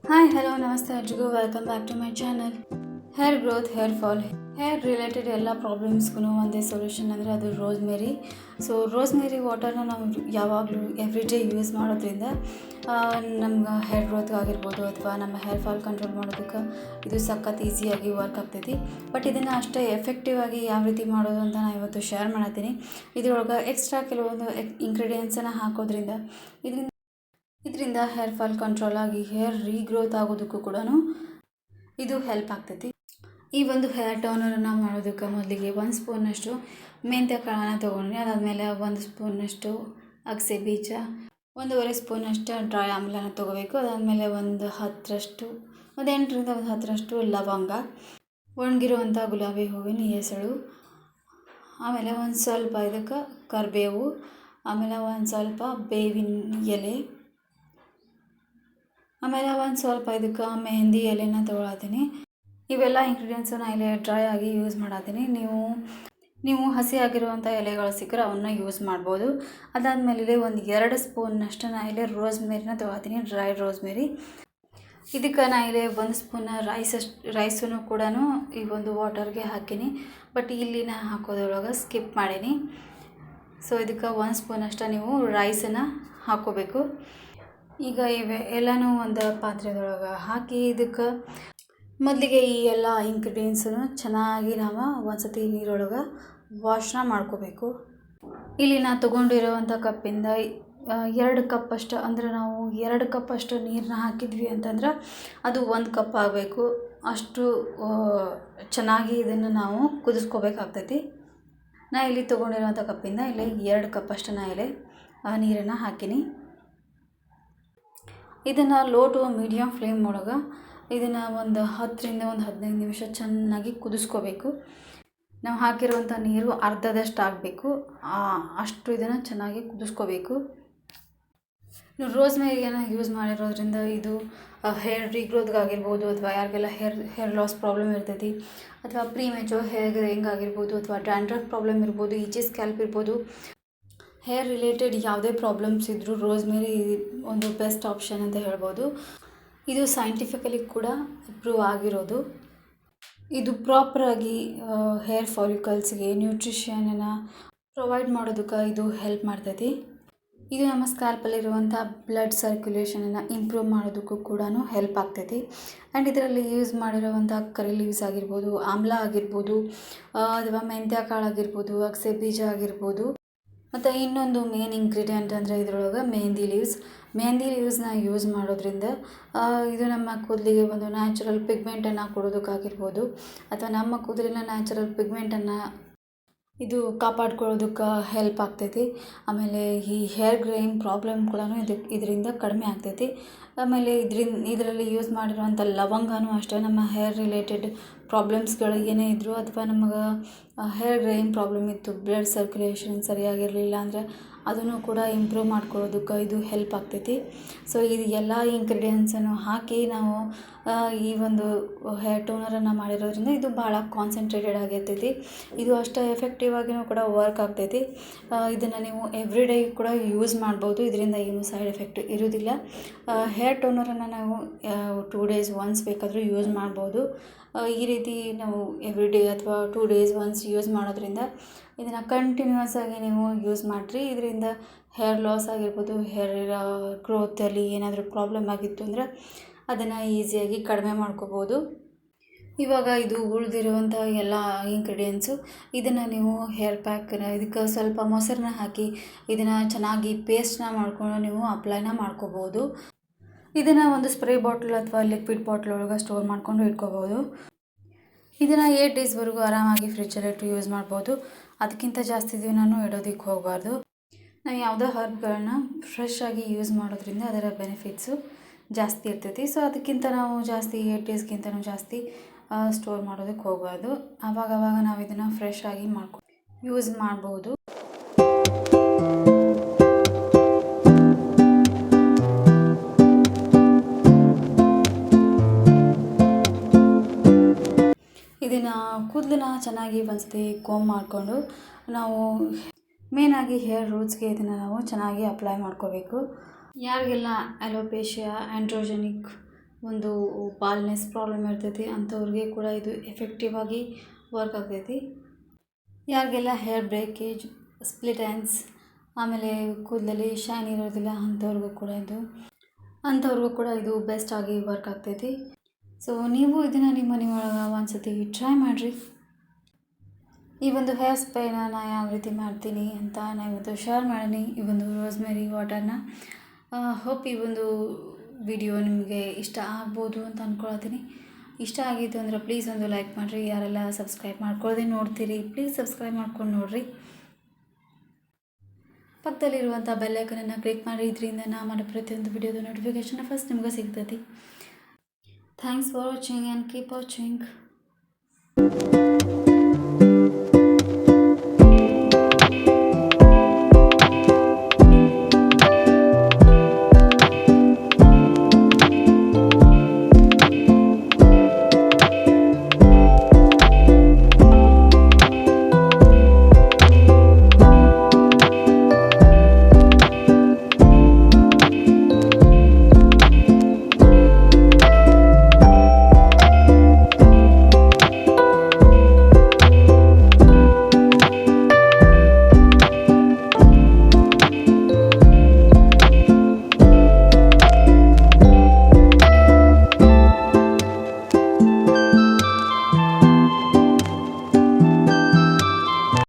Hi hello ನಮಸ್ತೆ ಎಲ್ರಿಗೂ welcome back to my channel. Hair growth, hair fall, hair related ಎಲ್ಲ ಪ್ರಾಬ್ಲಮ್ಸ್ಗೂ ಒಂದೇ ಸೊಲ್ಯೂಷನ್ ಅಂದರೆ ಅದು ರೋಸ್ಮೇರಿ. ಸೊ ರೋಸ್ಮೇರಿ ವಾಟರ್ನ ನಾವು ಯಾವಾಗಲೂ ಎವ್ರಿ ಡೇ ಯೂಸ್ ಮಾಡೋದ್ರಿಂದ ನಮ್ಗೆ ಹೇರ್ ಗ್ರೋತ್ ಆಗಿರ್ಬೋದು ಅಥವಾ ನಮ್ಮ ಹೇರ್ ಫಾಲ್ ಕಂಟ್ರೋಲ್ ಮಾಡೋದಕ್ಕೆ ಇದು ಸಖತ್ ಈಸಿಯಾಗಿ ವರ್ಕ್ ಆಗ್ತೈತಿ. ಬಟ್ ಇದನ್ನು ಅಷ್ಟೇ ಎಫೆಕ್ಟಿವ್ ಆಗಿ ಯಾವ ರೀತಿ ಮಾಡೋದು ಅಂತ ನಾನು ಇವತ್ತು ಶೇರ್ ಮಾಡತ್ತೀನಿ. ಇದರೊಳಗೆ ಎಕ್ಸ್ಟ್ರಾ ಕೆಲವೊಂದು ಇಂಗ್ರೀಡಿಯೆಂಟ್ಸನ್ನು ಹಾಕೋದ್ರಿಂದ ಇದರಿಂದ ಹೇರ್ ಫಾಲ್ ಕಂಟ್ರೋಲ್ ಆಗಿ ಹೇರ್ ರೀಗ್ರೋತ್ ಆಗೋದಕ್ಕೂ ಕೂಡ ಇದು ಹೆಲ್ಪ್ ಆಗ್ತೈತಿ. ಈ ಒಂದು ಹೇರ್ ಟೋನರನ್ನು ಮಾಡೋದಕ್ಕೆ ಮೊದಲಿಗೆ 1 ಸ್ಪೂನಷ್ಟು ಮೆಂತ್ಯ ಕಾಳನ್ನು ತೊಗೊಂಡ್ರಿ. ಅದಾದಮೇಲೆ 1 ಸ್ಪೂನಷ್ಟು ಅಗಸೆ ಬೀಜ, 1.5 ಸ್ಪೂನಷ್ಟು ಡ್ರೈ ಆಮ್ಲನ ತೊಗೋಬೇಕು. ಅದಾದಮೇಲೆ ಒಂದು 8ರಿಂದ 10ರಷ್ಟು ಲವಂಗ, ಒಣಗಿರುವಂಥ ಗುಲಾಬಿ ಹೂವಿನ ಎಸಳು, ಆಮೇಲೆ ಒಂದು ಸ್ವಲ್ಪ ಇದಕ್ಕೆ ಕರಿಬೇವು, ಆಮೇಲೆ ಒಂದು ಸ್ವಲ್ಪ ಬೇವಿನ ಎಲೆ, ಆಮೇಲೆ ಒಂದು ಸ್ವಲ್ಪ ಇದಕ್ಕೆ ಮೆಹಂದಿ ಎಲೆನ ತೊಗೊಳತ್ತೀನಿ. ಇವೆಲ್ಲ ಇಂಗ್ರೀಡಿಯೆಂಟ್ಸು ನಾನು ಇಲ್ಲಿ ಡ್ರೈ ಆಗಿ ಯೂಸ್ ಮಾಡತ್ತೀನಿ. ನೀವು ಹಸಿ ಆಗಿರುವಂಥ ಎಲೆಗಳು ಸಿಕ್ಕರೆ ಅವನ್ನ ಯೂಸ್ ಮಾಡ್ಬೋದು. ಅದಾದಮೇಲೆ ಒಂದು 2 ಸ್ಪೂನ್ನಷ್ಟು ನಾನು ಇಲ್ಲಿ ರೋಸ್ಮೇರಿನ ತೊಗೊಳತ್ತೀನಿ, ಡ್ರೈ ರೋಸ್ಮೇರಿ. ಇದಕ್ಕೆ ನಾನು ಇಲ್ಲಿ 1 ಸ್ಪೂನ್ ರೈಸನ್ನು ಕೂಡ ಈ ಒಂದು ವಾಟರ್ಗೆ ಹಾಕೀನಿ. ಬಟ್ ಇಲ್ಲಿ ನಾನು ಹಾಕೋದ್ರೊಳಗೆ ಸ್ಕಿಪ್ ಮಾಡೀನಿ. ಸೊ ಇದಕ್ಕೆ 1 ಸ್ಪೂನಷ್ಟು ನೀವು ರೈಸನ್ನು ಹಾಕ್ಕೋಬೇಕು. ಈಗ ಎಲ್ಲನೂ ಒಂದು ಪಾತ್ರೆದೊಳಗೆ ಹಾಕಿ ಇದಕ್ಕೆ ಮೊದಲಿಗೆ ಈ ಎಲ್ಲ ಇಂಗ್ರೀಡಿಯೆಂಟ್ಸನ್ನು ಚೆನ್ನಾಗಿ ನಾವು ಒಂದ್ಸತಿ ನೀರೊಳಗೆ ವಾಶ್ನ ಮಾಡ್ಕೋಬೇಕು. ಇಲ್ಲಿ ನಾನು ತೊಗೊಂಡಿರೋವಂಥ ಕಪ್ಪಿಂದ 2 ಕಪ್ಪಷ್ಟು, ಅಂದರೆ ನಾವು 2 ಕಪ್ಪಷ್ಟು ನೀರನ್ನ ಹಾಕಿದ್ವಿ ಅಂತಂದ್ರೆ ಅದು 1 ಕಪ್ ಆಗಬೇಕು. ಅಷ್ಟು ಚೆನ್ನಾಗಿ ಇದನ್ನು ನಾವು ಕುದಿಸ್ಕೋಬೇಕಾಗ್ತೈತಿ. ನಾನು ಇಲ್ಲಿ ತೊಗೊಂಡಿರೋವಂಥ ಕಪ್ಪಿಂದ ಇಲ್ಲಿ 2 ಕಪ್ಪಷ್ಟು ನಾನು ಇಲ್ಲಿ ನೀರನ್ನು ಹಾಕೀನಿ. ಇದನ್ನು ಲೋ ಟು ಮೀಡಿಯಮ್ ಫ್ಲೇಮ್ ಒಳಗೆ ಇದನ್ನು ಒಂದು 10ರಿಂದ 15 ನಿಮಿಷ ಚೆನ್ನಾಗಿ ಕುದಿಸ್ಕೋಬೇಕು. ನಾವು ಹಾಕಿರುವಂಥ ನೀರು ಅರ್ಧದಷ್ಟು ಆಗಬೇಕು, ಅಷ್ಟು ಇದನ್ನು ಚೆನ್ನಾಗಿ ಕುದಿಸ್ಕೋಬೇಕು. ನೀವು ರೋಸ್ಮೇರಿಯನ್ನು ಯೂಸ್ ಮಾಡಿರೋದ್ರಿಂದ ಇದು ಹೇರ್ ರೀಗ್ರೋತ್ಗಾಗಿರ್ಬೋದು, ಅಥವಾ ಯಾರಿಗೆಲ್ಲ ಹೇರ್ ಲಾಸ್ ಪ್ರಾಬ್ಲಮ್ ಇರ್ತೈತಿ, ಅಥವಾ ಪ್ರೀಮೆಚೂರ್ ಹೇರ್ ಗ್ರೇಯಿಂಗ್ ಆಗಿರ್ಬೋದು, ಅಥವಾ ಡ್ಯಾಂಡ್ರಫ್ ಪ್ರಾಬ್ಲಮ್ ಇರ್ಬೋದು, ಈಚಿ ಸ್ಕ್ಯಾಲ್ಪ್ ಇರ್ಬೋದು, ಹೇರ್ ರಿಲೇಟೆಡ್ ಯಾವುದೇ ಪ್ರಾಬ್ಲಮ್ಸ್ ಇದ್ದರೂ ರೋಸ್ಮೇರಿ ಒಂದು ಬೆಸ್ಟ್ ಆಪ್ಷನ್ ಅಂತ ಹೇಳ್ಬೋದು. ಇದು ಸೈಂಟಿಫಿಕಲಿ ಕೂಡ ಪ್ರೂವ್ ಆಗಿರೋದು. ಇದು ಪ್ರಾಪರಾಗಿ ಹೇರ್ ಫಾಲಿಕಲ್ಸ್ಗೆ ನ್ಯೂಟ್ರಿಷನನ್ನು ಪ್ರೊವೈಡ್ ಮಾಡೋದಕ್ಕೆ ಇದು ಹೆಲ್ಪ್ ಮಾಡ್ತೈತಿ. ಇದು ನಮ್ಮ ಸ್ಕ್ಯಾಲ್ಪಲ್ಲಿರುವಂಥ ಬ್ಲಡ್ ಸರ್ಕ್ಯುಲೇಷನನ್ನು ಇಂಪ್ರೂವ್ ಮಾಡೋದಕ್ಕೂ ಕೂಡ ಹೆಲ್ಪ್ ಆಗ್ತೈತಿ. ಆ್ಯಂಡ್ ಇದರಲ್ಲಿ ಯೂಸ್ ಮಾಡಿರೋವಂಥ ಕರಿ ಲೀವ್ಸ್ ಆಗಿರ್ಬೋದು, ಆಮ್ಲ ಆಗಿರ್ಬೋದು, ಅಥವಾ ಮೆಂತ್ಯ ಕಾಳು ಆಗಿರ್ಬೋದು, ಅಗಸೆ ಬೀಜ ಆಗಿರ್ಬೋದು, ಮತ್ತು ಇನ್ನೊಂದು ಮೇನ್ ಇಂಗ್ರೀಡಿಯೆಂಟ್ ಅಂದರೆ ಇದರೊಳಗೆ ಮೆಹಂದಿ ಲೀವ್ಸ್ನ ಯೂಸ್ ಮಾಡೋದ್ರಿಂದ ಇದು ನಮ್ಮ ಕೂದಲಿಗೆ ಒಂದು ನ್ಯಾಚುರಲ್ ಪಿಗ್ಮೆಂಟನ್ನು ಕೊಡೋದಕ್ಕಾಗಿರ್ಬೋದು, ಅಥವಾ ನಮ್ಮ ಕೂದಲಿನ ನ್ಯಾಚುರಲ್ ಪಿಗ್ಮೆಂಟನ್ನು ಇದು ಕಾಪಾಡ್ಕೊಳ್ಳೋದಕ್ಕೆ ಹೆಲ್ಪ್ ಆಗ್ತೈತಿ. ಆಮೇಲೆ ಈ ಹೇರ್ ಗ್ರೇಯಿಂಗ್ ಪ್ರಾಬ್ಲಮ್ ಕೂಡ ಇದರಿಂದ ಕಡಿಮೆ ಆಗ್ತೈತಿ. ಆಮೇಲೆ ಇದರಲ್ಲಿ ಯೂಸ್ ಮಾಡಿರುವಂಥ ಲವಂಗನೂ ಅಷ್ಟೇ ನಮ್ಮ ಹೇರ್ ರಿಲೇಟೆಡ್ ಪ್ರಾಬ್ಲಮ್ಸ್ಗಳು ಏನೇ ಇದ್ದರೂ, ಅಥವಾ ನಮಗೆ ಹೇರ್ ಗ್ರೇಯಿಂಗ್ ಪ್ರಾಬ್ಲಮ್ ಇತ್ತು, ಬ್ಲಡ್ ಸರ್ಕ್ಯುಲೇಷನ್ ಸರಿಯಾಗಿರಲಿಲ್ಲ ಅಂದರೆ ಅದನ್ನು ಕೂಡ ಇಂಪ್ರೂವ್ ಮಾಡ್ಕೊಳ್ಳೋದಕ್ಕೆ ಇದು ಹೆಲ್ಪ್ ಆಗ್ತೈತಿ. ಸೊ ಇದು ಎಲ್ಲ ಇಂಗ್ರೀಡಿಯೆಂಟ್ಸನ್ನು ಹಾಕಿ ನಾವು ಈ ಒಂದು ಹೇರ್ ಟೋನರನ್ನು ಮಾಡಿರೋದ್ರಿಂದ ಇದು ಭಾಳ ಕಾನ್ಸಂಟ್ರೇಟೆಡ್ ಆಗಿರ್ತೈತಿ. ಇದು ಅಷ್ಟೇ ಎಫೆಕ್ಟಿವ್ ಆಗಿಯೂ ಕೂಡ ವರ್ಕ್ ಆಗ್ತೈತಿ. ಇದನ್ನು ನೀವು ಎವ್ರಿ ಡೇ ಕೂಡ ಯೂಸ್ ಮಾಡ್ಬೋದು. ಇದರಿಂದ ಏನು ಸೈಡ್ ಎಫೆಕ್ಟ್ ಇರೋದಿಲ್ಲ. ಹೇರ್ ಟೋನರನ್ನು ನಾವು 2 ಡೇಸ್ ಒನ್ಸ್ ಬೇಕಾದರೂ ಯೂಸ್ ಮಾಡ್ಬೋದು. ಈ ರೀತಿ ನಾವು ಎವ್ರಿ ಡೇ ಅಥವಾ 2 ಡೇಸ್ ಒನ್ಸ್ ಯೂಸ್ ಮಾಡೋದ್ರಿಂದ ಇದನ್ನು ಕಂಟಿನ್ಯೂಸ್ ಆಗಿ ನೀವು ಯೂಸ್ ಮಾಡಿರಿ. ಇದರಿಂದ ಹೇರ್ ಲಾಸ್ ಆಗಿರ್ಬೋದು, ಹೇರ್ ಗ್ರೋತಲ್ಲಿ ಏನಾದರೂ ಪ್ರಾಬ್ಲಮ್ ಆಗಿತ್ತು ಅಂದರೆ ಅದನ್ನು ಈಸಿಯಾಗಿ ಕಡಿಮೆ ಮಾಡ್ಕೋಬೋದು. ಇವಾಗ ಇದು ಉಳಿದಿರುವಂಥ ಎಲ್ಲ ಇಂಗ್ರೀಡಿಯೆಂಟ್ಸು, ಇದನ್ನು ನೀವು ಹೇರ್ ಪ್ಯಾಕನ್ನು ಇದಕ್ಕೆ ಸ್ವಲ್ಪ ಮೊಸರನ್ನ ಹಾಕಿ ಇದನ್ನು ಚೆನ್ನಾಗಿ ಪೇಸ್ಟ್ನ ಮಾಡ್ಕೊಂಡು ನೀವು ಅಪ್ಲೈನ ಮಾಡ್ಕೋಬೋದು. ಇದನ್ನು ಒಂದು ಸ್ಪ್ರೇ ಬಾಟ್ಲ್ ಅಥವಾ ಲಿಕ್ವಿಡ್ ಬಾಟ್ಲ್ ಒಳಗೆ ಸ್ಟೋರ್ ಮಾಡ್ಕೊಂಡು ಇಟ್ಕೋಬೋದು. ಇದನ್ನು 8 ಡೇಸ್ವರೆಗೂ ಆರಾಮಾಗಿ ಫ್ರಿಜ್ಜಲ್ಲಿಟ್ಟು ಯೂಸ್ ಮಾಡ್ಬೋದು. ಅದಕ್ಕಿಂತ ಜಾಸ್ತಿ ದಿನವೂ ಇಡೋದಕ್ಕೆ ಹೋಗಬಾರ್ದು. ನಾವು ಯಾವುದೋ ಹರ್ಬ್ಗಳನ್ನ ಫ್ರೆಶ್ ಆಗಿ ಯೂಸ್ ಮಾಡೋದ್ರಿಂದ ಅದರ ಬೆನಿಫಿಟ್ಸು ಜಾಸ್ತಿ ಇರ್ತೈತಿ. ಸೊ ಅದಕ್ಕಿಂತ ನಾವು ಜಾಸ್ತಿ 8 ಡೇಸ್ಗಿಂತನೂ ಜಾಸ್ತಿ ಸ್ಟೋರ್ ಮಾಡೋದಕ್ಕೆ ಹೋಗಬಾರ್ದು. ಆವಾಗವಾಗ ನಾವು ಇದನ್ನು ಫ್ರೆಶ್ ಆಗಿ ಯೂಸ್ ಮಾಡ್ಬೋದು. ಇದನ್ನು ಕೂದಲನ್ನ ಚೆನ್ನಾಗಿ ಒಂದ್ಸತಿ ಕೋಂಬ್ ಮಾಡಿಕೊಂಡು ನಾವು ಮೇನಾಗಿ ಹೇರ್ ರೂಟ್ಸ್ಗೆ ಇದನ್ನು ನಾವು ಚೆನ್ನಾಗಿ ಅಪ್ಲೈ ಮಾಡ್ಕೋಬೇಕು. ಯಾರಿಗೆಲ್ಲ ಅಲೋಪೇಶಿಯಾ, ಆ್ಯಂಡ್ರೋಜೆನಿಕ್ ಒಂದು ಬಾಲ್ನೆಸ್ ಪ್ರಾಬ್ಲಮ್ ಇರ್ತೈತಿ ಅಂಥವ್ರಿಗೆ ಕೂಡ ಇದು ಎಫೆಕ್ಟಿವ್ ಆಗಿ ವರ್ಕ್ ಆಗ್ತೈತಿ. ಯಾರಿಗೆಲ್ಲ ಹೇರ್ ಬ್ರೇಕೇಜ್, ಸ್ಪ್ಲಿಟ್ ಎಂಡ್ಸ್, ಆಮೇಲೆ ಕೂದಲಲ್ಲಿ ಶೈನ್ ಇರೋದಿಲ್ಲ ಅಂಥವ್ರಿಗೂ ಕೂಡ ಇದು ಬೆಸ್ಟ್ ಆಗಿ ವರ್ಕ್ ಆಗ್ತೈತಿ. ಸೊ ನೀವು ಇದನ್ನು ನಿಮ್ಮ ಮನೆಯೊಳಗೆ ಒಂದ್ಸತಿ ಟ್ರೈ ಮಾಡಿರಿ. ಈ ಒಂದು ಹೇರ್ ಸ್ಪ್ರೇನ ನಾನು ಯಾವ ರೀತಿ ಮಾಡ್ತೀನಿ ಅಂತ ನಾನು ಇವತ್ತು ಶೇರ್ ಮಾಡೀನಿ, ಈ ಒಂದು ರೋಸ್ಮೆರಿ ವಾಟರ್ನ. ಹೋಪ್ ಈ ಒಂದು ವಿಡಿಯೋ ನಿಮಗೆ ಇಷ್ಟ ಆಗ್ಬೋದು ಅಂತ ಅಂದ್ಕೊಳ್ತೀನಿ. ಇಷ್ಟ ಆಗಿತ್ತು ಅಂದರೆ ಪ್ಲೀಸ್ ಒಂದು ಲೈಕ್ ಮಾಡಿರಿ. ಯಾರೆಲ್ಲ ಸಬ್ಸ್ಕ್ರೈಬ್ ಮಾಡ್ಕೊಳ್ಳದೆ ನೋಡ್ತೀರಿ ಪ್ಲೀಸ್ ಸಬ್ಸ್ಕ್ರೈಬ್ ಮಾಡ್ಕೊಂಡು ನೋಡಿರಿ. ಪಕ್ಕದಲ್ಲಿರುವಂಥ ಬೆಲ್ಲೈಕನನ್ನು ಕ್ಲಿಕ್ ಮಾಡಿ. ಇದರಿಂದ ನಾ ಮಾಡೋ ಪ್ರತಿಯೊಂದು ವಿಡಿಯೋದ ನೋಟಿಫಿಕೇಷನ್ ಫಸ್ಟ್ ನಿಮ್ಗೆ ಸಿಗ್ತೈತಿ. Thanks for watching and keep watching.